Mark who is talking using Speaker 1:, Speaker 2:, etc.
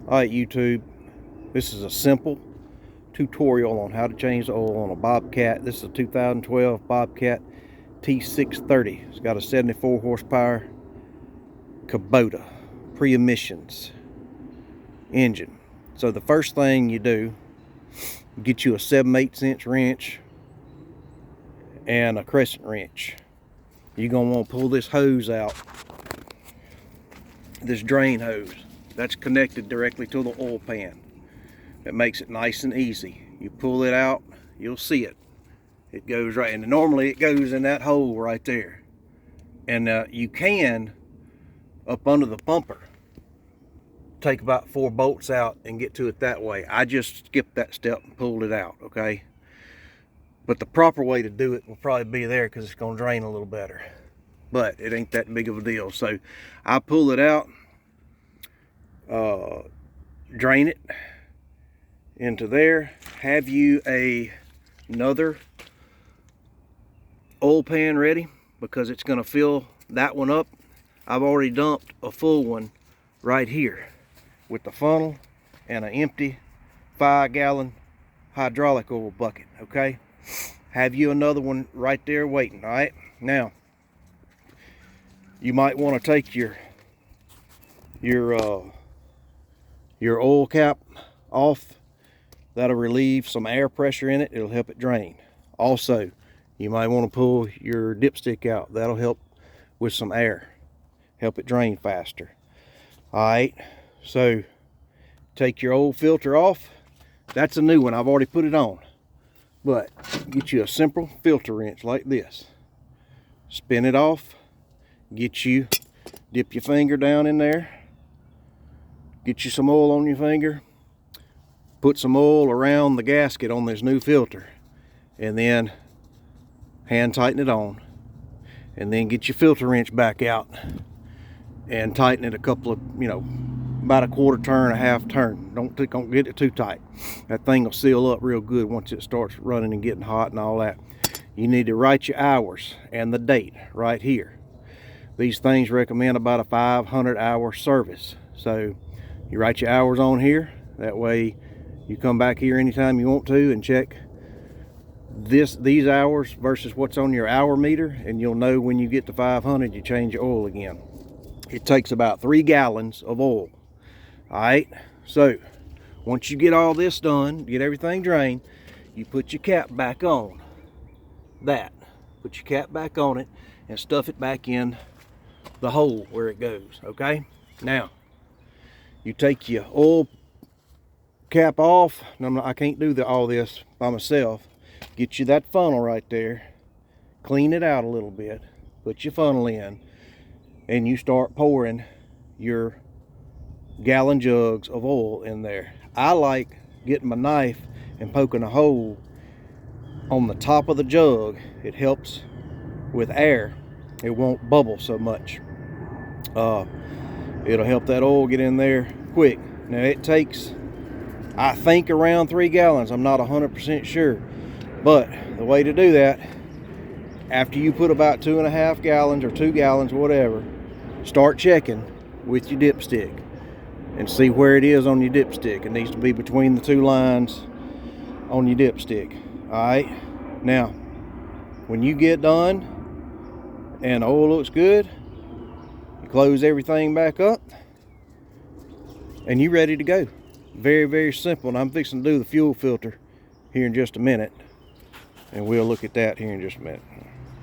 Speaker 1: Alright YouTube, this is a simple tutorial on how to change the oil on a Bobcat. This is a 2012 Bobcat T630. It's got a 74 horsepower Kubota pre-emissions engine. So the first thing you do, get you a 7/8" wrench and a crescent wrench. You're going to want to pull this hose out, this drain hose. That's connected directly to the oil pan. It makes it nice and easy. You pull it out, you'll see it. It goes right, and normally it goes in that hole right there. And you can, up under the bumper, take about 4 bolts out and get to it that way. I just skipped that step and pulled it out, okay? But the proper way to do it will probably be there because it's going to drain a little better. But it ain't that big of a deal. So I pull it out, drain it into there. Have you another oil pan ready, because it's going to fill that one up. I've already dumped a full one right here with the funnel and an empty 5-gallon hydraulic oil bucket. Okay, have you another one right there waiting. All right, now you might want to take your oil cap off. That'll relieve some air pressure in it. It'll help it drain. Also, you might want to pull your dipstick out. That'll help with some air, help it drain faster. All right, so take your old filter off. That's a new one, I've already put it on. But get you a simple filter wrench like this, spin it off, dip your finger down in there, get you some oil on your finger, put some oil around the gasket on this new filter, and then hand tighten it on, and then get your filter wrench back out and tighten it a couple of, about a quarter turn, a half turn. Don't get it too tight. That thing will seal up real good once it starts running and getting hot and all that. You need to write your hours and the date right here. These things recommend about a 500-hour service. So you write your hours on here. That way you come back here anytime you want to and check these hours versus what's on your hour meter, and you'll know when you get to 500 you change your oil again. It takes about 3 gallons of oil. All right, so once you get all this done, get everything drained, you put your cap back on that. Put your cap back on it and stuff it back in the hole where it goes. Okay, now you take your oil cap off. I can't do all this by myself. Get you that funnel right there, clean it out a little bit, put your funnel in, and you start pouring your gallon jugs of oil in there. I like getting my knife and poking a hole on the top of the jug. It helps with air. It won't bubble so much. It'll help that oil get in there quick. Now it takes, I think, around 3 gallons. I'm not 100% sure, but the way to do that, after you put about 2.5 gallons or 2 gallons, whatever, start checking with your dipstick and see where it is on your dipstick. It needs to be between the 2 lines on your dipstick. All right, now when you get done and the oil looks good, you close everything back up and you're ready to go. Very, very simple. And I'm fixing to do the fuel filter here in just a minute, and we'll look at that here in just a minute.